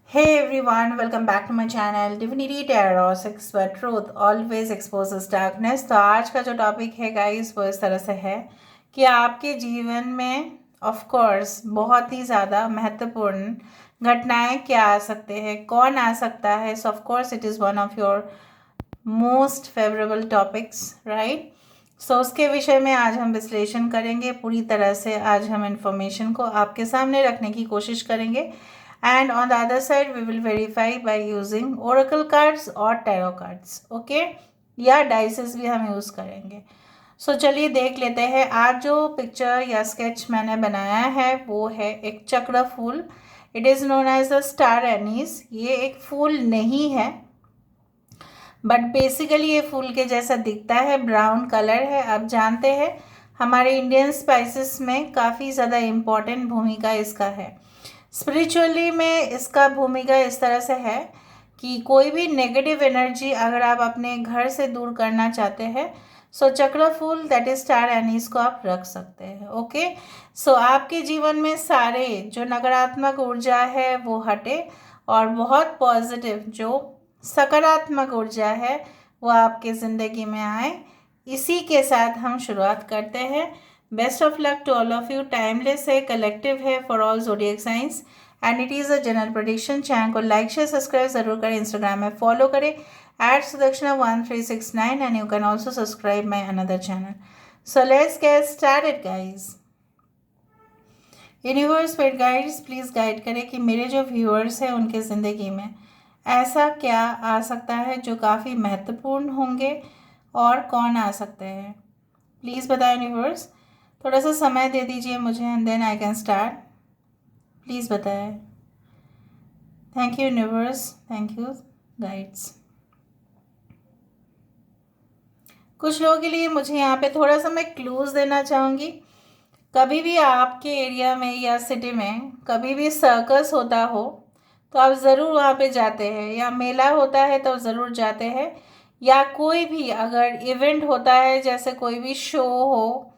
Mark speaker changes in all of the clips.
Speaker 1: Hey everyone, welcome back to my channel Divinity Tarot 6 where truth always exposes darkness। तो आज का जो topic है गाइस वो इस तरह से है कि आपके जीवन में ऑफ कोर्स बहुत ही ज़्यादा महत्वपूर्ण घटनाएं क्या आ सकते हैं, कौन आ सकता है। So of course it is one of your most favourable topics, right. So उसके विषय में आज हम विश्लेषण करेंगे पूरी तरह से। आज हम इंफॉर्मेशन को आपके सामने रखने की कोशिश करेंगे and on the other side we will verify by using oracle cards और टैरो कार्ड्स, ओके, या डाइसेस भी हम यूज़ करेंगे। सो चलिए देख लेते हैं। आज जो पिक्चर या स्केच मैंने बनाया है वो है एक चक्र फूल। It is known as the star anise. ये एक फूल नहीं है बट बेसिकली ये फूल के जैसा दिखता है, ब्राउन कलर है। आप जानते हैं हमारे इंडियन स्पाइसेस में काफ़ी ज़्यादा इम्पॉर्टेंट भूमिका इसका है। स्पिरिचुअली में इसका भूमिका इस तरह से है कि कोई भी नेगेटिव एनर्जी अगर आप अपने घर से दूर करना चाहते हैं सो चक्र फूल दैट इज स्टार एनीस को आप रख सकते हैं, ओके। सो आपके जीवन में सारे जो नकारात्मक ऊर्जा है वो हटे और बहुत पॉजिटिव जो सकारात्मक ऊर्जा है वो आपके ज़िंदगी में आए। इसी के साथ हम शुरुआत करते हैं। Best of luck to all of you. Timeless है, कलेक्टिव है for all zodiac science and it is a general prediction. Channel को लाइक शेयर सब्सक्राइब ज़रूर करें, इंस्टाग्राम में फॉलो करें @Sudakshana1369 and you can also subscribe my another channel. So let's get started guys. Universe spirit guides please guide करें कि मेरे जो viewers हैं उनके ज़िंदगी में ऐसा क्या आ सकता है जो काफ़ी महत्वपूर्ण होंगे और कौन आ सकते हैं। प्लीज़ बताएं यूनिवर्स, थोड़ा सा समय दे दीजिए मुझे and then I can start. Please बताएं। Thank you universe, thank you guides. कुछ लोगों के लिए मुझे यहाँ पे थोड़ा सा मैं क्लूज़ देना चाहूँगी। कभी भी आपके एरिया में या सिटी में कभी भी सर्कस होता हो तो आप ज़रूर वहाँ पे जाते हैं, या मेला होता है तो ज़रूर जाते हैं, या कोई भी अगर इवेंट होता है जैसे कोई भी शो हो,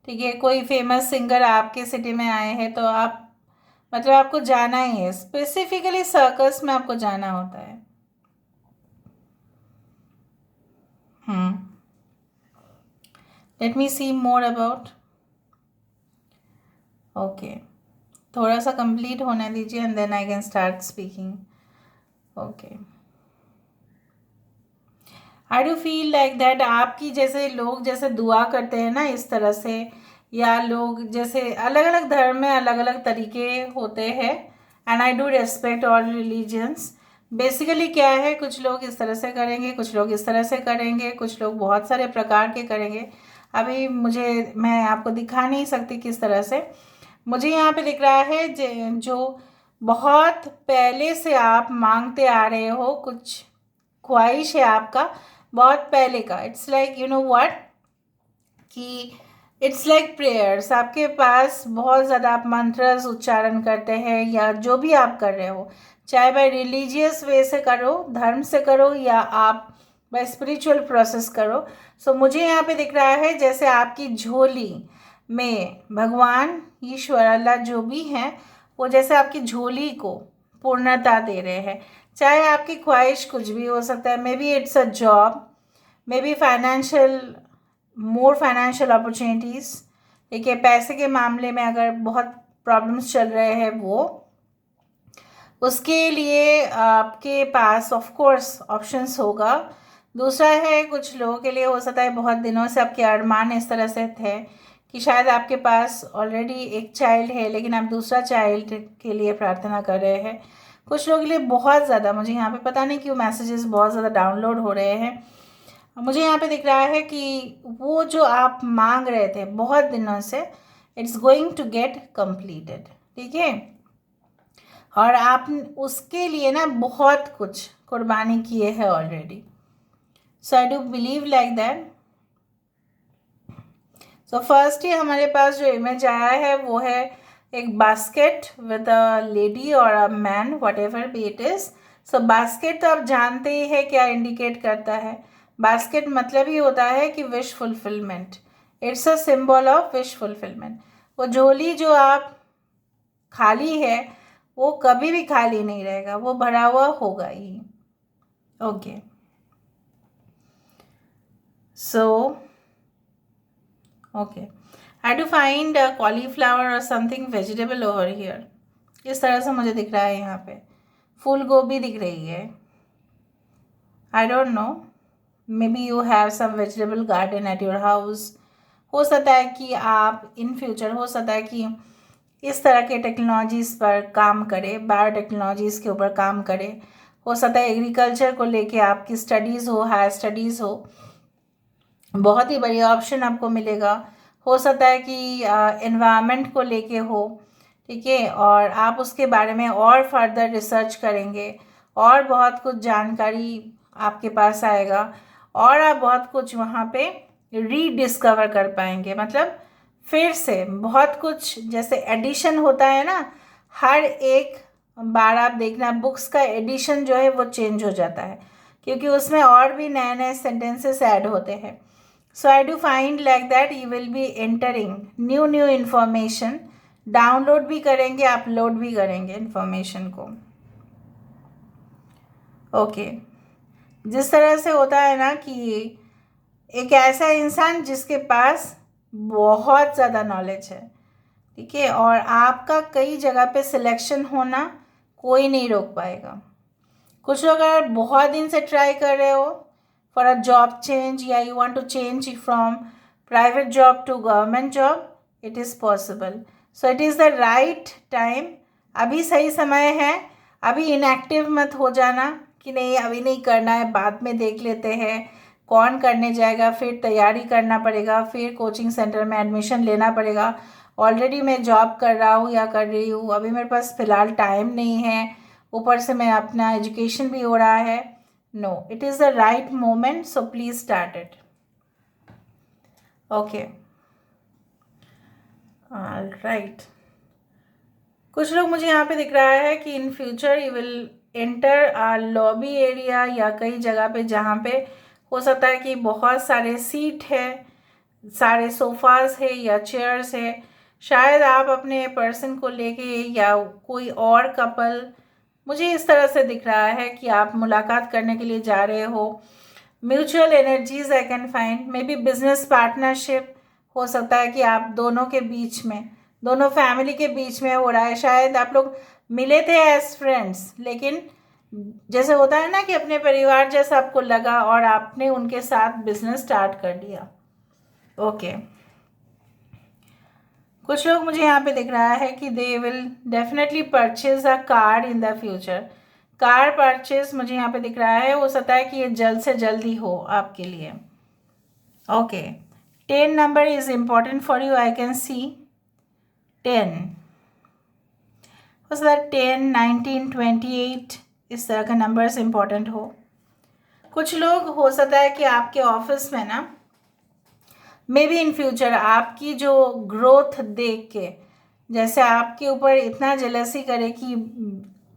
Speaker 1: ठीक है, कोई फेमस सिंगर आपके सिटी में आए हैं तो आप मतलब आपको जाना ही है। स्पेसिफिकली सर्कस में आपको जाना होता है। Let me see more about. Okay, थोड़ा सा कंप्लीट होने दीजिए and then I can start speaking, okay. I do feel like that आपकी जैसे लोग जैसे दुआ करते हैं ना इस तरह से, या लोग जैसे अलग अलग धर्म में अलग अलग तरीके होते हैं and I do respect all religions. Basically क्या है, कुछ लोग इस तरह से करेंगे, कुछ लोग इस तरह से करेंगे, कुछ लोग बहुत सारे प्रकार के करेंगे। अभी मैं आपको दिखा नहीं सकती किस तरह से। मुझे यहाँ पे दिख रहा है जो बहुत पहले से आप मांगते आ रहे हो, कुछ ख्वाहिश है आपका बहुत पहले का। It's like you know what कि इट्स लाइक प्रेयर्स। आपके पास बहुत ज़्यादा आप मंत्रस उच्चारण करते हैं या जो भी आप कर रहे हो, चाहे बाय रिलीजियस वे से करो, धर्म से करो, या आप बाय स्पिरिचुअल प्रोसेस करो। सो मुझे यहाँ पे दिख रहा है जैसे आपकी झोली में भगवान ईश्वर अल्लाह जो भी हैं वो जैसे आपकी झोली को पूर्णता दे रहे हैं। चाहे आपकी ख्वाहिश कुछ भी हो सकता है, may be it's a job, may be more financial opportunities, ठीक है, पैसे के मामले में अगर बहुत प्रॉब्लम्स चल रहे हैं वो, उसके लिए आपके पास ऑफ कोर्स ऑप्शंस होगा। दूसरा है कुछ लोगों के लिए हो सकता है बहुत दिनों से आपके अरमान इस तरह से थे कि शायद आपके पास ऑलरेडी एक चाइल्ड है लेकिन आप दूसरा चाइल्ड के लिए प्रार्थना कर रहे हैं। कुछ लोगों के लिए बहुत ज़्यादा, मुझे यहाँ पे पता नहीं क्यों मैसेजेस बहुत ज़्यादा डाउनलोड हो रहे हैं। मुझे यहाँ पे दिख रहा है कि वो जो आप मांग रहे थे बहुत दिनों से, it's going to get completed, ठीक है। और आप उसके लिए ना बहुत कुछ कुर्बानी किए हैं already. So I do believe like that. So first ही हमारे पास जो इमेज आया है वो है एक बास्केट विद अ लेडी और a man, what ever be it is. So basket तो आप जानते ही है क्या इंडिकेट करता है। बास्केट मतलब ही होता है कि wish fulfilment, it's a symbol of wish fulfilment. वो झोली जो आप खाली है वो कभी भी खाली नहीं रहेगा, वो भरा हुआ होगा ही। Okay, so okay, I to find cauliflower और समथिंग वेजिटेबल ओवर हियर। इस तरह से मुझे दिख रहा है यहाँ पे फूल गोभी दिख रही है। I don't know, maybe you have some vegetable garden at your house. हो सकता है कि आप इन फ्यूचर, हो सकता है कि इस तरह के टेक्नोलॉजीज़ पर काम करें, बायोटेक्नोलॉजीज़ के ऊपर काम करें। हो सकता है एग्रीकल्चर को लेके आपकी स्टडीज़ हो, हायर स्टडीज़ हो, बहुत ही बढ़िया ऑप्शन आपको मिलेगा। हो सकता है कि एनवायरनमेंट को लेके हो, ठीक है, और आप उसके बारे में और फर्दर रिसर्च करेंगे और बहुत कुछ जानकारी आपके पास आएगा और आप बहुत कुछ वहाँ पे रीडिस्कवर कर पाएंगे। मतलब फिर से बहुत कुछ, जैसे एडिशन होता है ना, हर एक बार आप देखना बुक्स का एडिशन जो है वो चेंज हो जाता है, क्योंकि उसमें और भी नए नए सेंटेंसेस ऐड होते हैं। So I do find like that you will be entering new information, download भी करेंगे, अपलोड भी करेंगे इन्फॉर्मेशन को। ओके, जिस तरह से होता है ना कि एक ऐसा इंसान जिसके पास बहुत ज़्यादा नॉलेज है, ठीक है, और आपका कई जगह पे सिलेक्शन होना कोई नहीं रोक पाएगा। कुछ लोग अगर बहुत दिन से ट्राई कर रहे हो फॉर अ जॉब चेंज, या you want to change from private job to government job, it is possible. So it is the right time. अभी सही समय है। अभी इनएक्टिव मत हो जाना कि नहीं अभी नहीं करना है, बाद में देख लेते हैं, कौन करने जाएगा, फिर तैयारी करना पड़ेगा, फिर कोचिंग सेंटर में एडमिशन लेना पड़ेगा। ऑलरेडी मैं जॉब कर रहा हूँ या कर रही हूँ, अभी मेरे पास फ़िलहाल टाइम नहीं है, ऊपर से मैं अपना एजुकेशन भी हो रहा है। No, it is the right moment, so please start it. Okay, right. कुछ लोग मुझे यहाँ पे दिख रहा है कि in future you will enter a lobby area, या कई जगह पे जहाँ पे हो सकता है कि बहुत सारे सीट है, सारे सोफाज है या चेयर्स है। शायद आप अपने पर्सन को लेके या कोई और कपल, मुझे इस तरह से दिख रहा है कि आप मुलाकात करने के लिए जा रहे हो। Mutual energies I can find, may be business partnership हो सकता है कि आप दोनों के बीच में, दोनों फैमिली के बीच में हो रहा है। शायद आप लोग मिले थे एज फ्रेंड्स, लेकिन जैसे होता है ना कि अपने परिवार जैसा आपको लगा और आपने उनके साथ बिजनेस स्टार्ट कर दिया। ओके, कुछ लोग मुझे यहाँ पे दिख रहा है कि they will definitely purchase a car in the future. Car purchase मुझे यहाँ पे दिख रहा है, हो सकता है कि ये जल्द से जल्द ही हो आपके लिए। Okay, 10 number is important for you, I can see 10। हो सकता है 10, 19, 28 इस तरह का नंबर्स इम्पॉर्टेंट हो। कुछ लोग हो सकता है कि आपके ऑफिस में ना, मे बी इन फ्यूचर आपकी जो ग्रोथ देख के, जैसे आपके ऊपर इतना जेलसी करे कि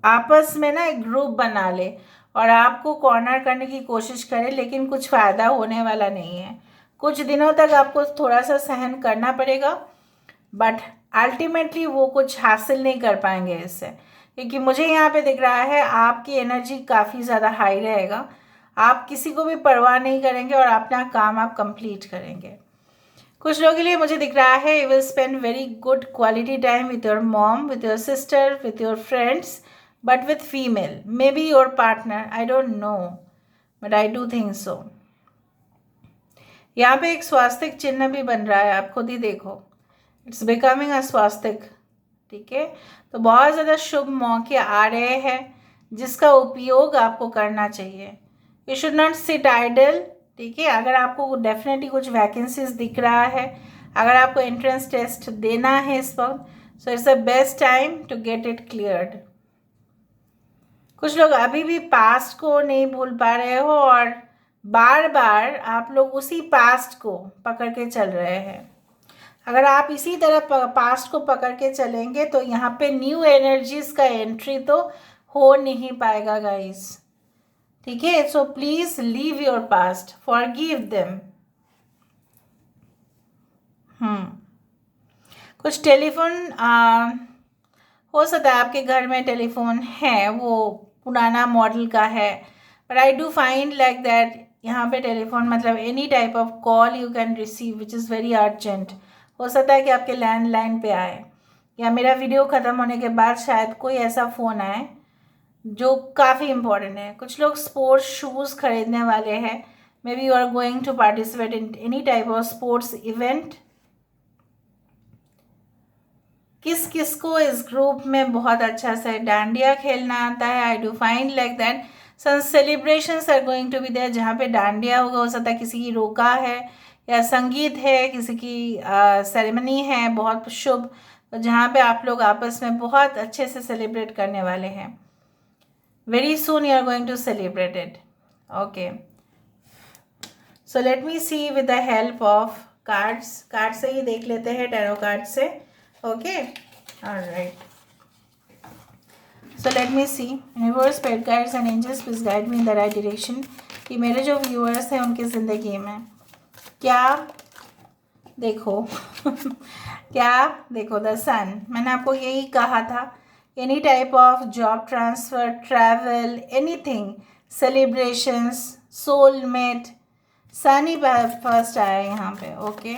Speaker 1: आपस में ना एक ग्रुप बना ले और आपको कॉर्नर करने की कोशिश करे, लेकिन कुछ फ़ायदा होने वाला नहीं है। कुछ दिनों तक आपको थोड़ा सा सहन करना पड़ेगा, बट अल्टीमेटली वो कुछ हासिल नहीं कर पाएंगे इससे, क्योंकि मुझे यहाँ पे दिख रहा है आपकी एनर्जी काफ़ी ज़्यादा हाई रहेगा। आप किसी को भी परवाह नहीं करेंगे और अपना काम आप कंप्लीट करेंगे। कुछ लोगों के लिए मुझे दिख रहा है you will spend very good quality time with your mom, with your sister, with your friends, but with female, may be your partner, I don't no, but I do think so. यहाँ पे एक स्वास्तिक चिन्ह भी बन रहा है, आप खुद ही देखो, इट्स बिकमिंग अ स्वास्तिक, ठीक है। तो बहुत ज़्यादा शुभ मौके आ रहे हैं जिसका उपयोग आपको करना चाहिए। You should not sit idle, ठीक है। अगर आपको डेफिनेटली कुछ वैकेंसीज दिख रहा है, अगर आपको एंट्रेंस टेस्ट देना है इस वक्त, so it's the best time to get it cleared. कुछ लोग अभी भी पास्ट को नहीं भूल पा रहे हो और बार बार आप लोग उसी पास्ट को पकड़ के चल रहे हैं। अगर आप इसी तरह पास्ट को पकड़ के चलेंगे तो यहाँ पे न्यू एनर्जीज का एंट्री तो हो नहीं पाएगा गाइस, ठीक है। So please leave your past, forgive them. कुछ टेलीफोन हो सकता है आपके घर में टेलीफोन है, वो पुराना मॉडल का है, but I do find like that यहाँ पे टेलीफोन मतलब any type of call you can receive which is very urgent. हो सकता है कि आपके लैंडलाइन पे आए, या मेरा वीडियो ख़त्म होने के बाद शायद कोई ऐसा फ़ोन आए जो काफ़ी इम्पोर्टेंट है। कुछ लोग स्पोर्ट्स शूज़ खरीदने वाले हैं, maybe you are going to participate in any type of sports event. किस किस को इस ग्रुप में बहुत अच्छा से डांडिया खेलना आता है? I do find like that some celebrations are going to be there, जहाँ पे डांडिया होगा। हो सकता है किसी की रोका है, या संगीत है, किसी की सेरेमनी है बहुत शुभ, जहाँ पे आप लोग आपस में बहुत अच्छे से सेलिब्रेट करने वाले हैं। Very soon you are going to celebrate it. Okay, so let me see with the help of cards. Card से ही देख लेते हैं, टैरो कार्ड से। Okay, alright, so let me see. Universe, spirit guides and angels, please guide me in the right direction कि मेरे जो viewers हैं उनकी ज़िंदगी में क्या देखो क्या देखो। द सन, मैंने आपको यही कहा था, any type of job transfer, travel, anything, celebrations, soulmate, sun ही फर्स्ट आया है यहाँ पे। Okay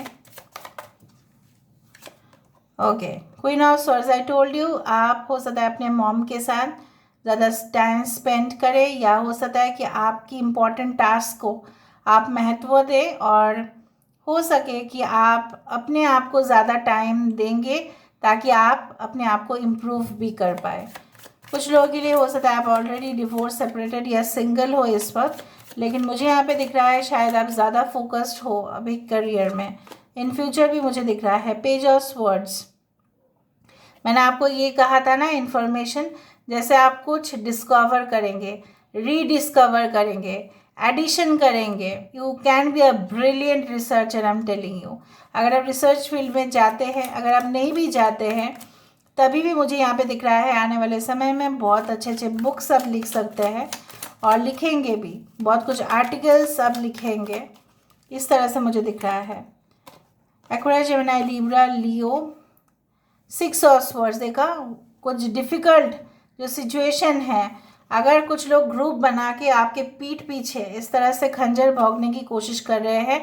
Speaker 1: okay, queen of swords, I told you, आप हो सकता है अपने मॉम के साथ ज़्यादा टाइम स्पेंड करें, या हो सकता है कि आपकी इम्पॉर्टेंट टास्क को आप महत्व दें, और हो सके कि आप अपने आप को ज़्यादा टाइम देंगे ताकि आप अपने आप को इम्प्रूव भी कर पाए। कुछ लोगों के लिए हो सकता है आप ऑलरेडी डिवोर्स, सेपरेटेड या सिंगल हो इस वक्त, लेकिन मुझे यहाँ पे दिख रहा है शायद आप ज़्यादा फोकस्ड हो अभी करियर में। इन फ्यूचर भी मुझे दिख रहा है पेज ऑफ स्वॉर्ड्स। मैंने आपको ये कहा था ना, इन्फॉर्मेशन जैसे आप कुछ डिस्कवर करेंगे, रीडिस्कवर करेंगे, एडिशन करेंगे, you can be a brilliant researcher, I am telling you. अगर आप रिसर्च फील्ड में जाते हैं, अगर आप नहीं भी जाते हैं तभी भी मुझे यहाँ पे दिख रहा है आने वाले समय में बहुत अच्छे अच्छे बुक्स आप लिख सकते हैं, और लिखेंगे भी, बहुत कुछ आर्टिकल्स आप लिखेंगे, इस तरह से मुझे दिख रहा है। Aquarius, Gemini, Libra, Leo, 6 of swords. देखा, कुछ डिफ़िकल्ट जो सिचुएशन है, अगर कुछ लोग ग्रुप बना के आपके पीठ पीछे इस तरह से खंजर भोंकने की कोशिश कर रहे हैं,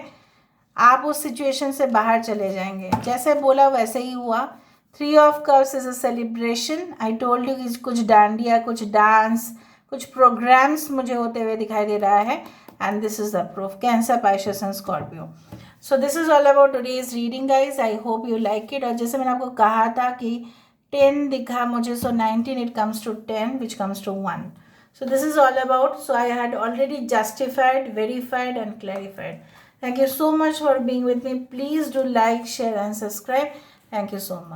Speaker 1: आप उस सिचुएशन से बाहर चले जाएंगे। जैसे बोला वैसे ही हुआ। 3 of cups is a celebration. I told you कि कुछ डांडिया, कुछ डांस, कुछ प्रोग्राम्स मुझे होते हुए दिखाई दे रहा है, and this is the proof. Cancer, Pisces and Scorpio. So this is all about today's reading guys. I hope you like it. और जैसे मैंने आपको कहा था कि 10 दिखा मुझे, so 19 it comes to 10 which comes to 1. So this is all about, so I had already justified, verified and clarified. Thank you so much for being with me. Please do like, share and subscribe. Thank you so much.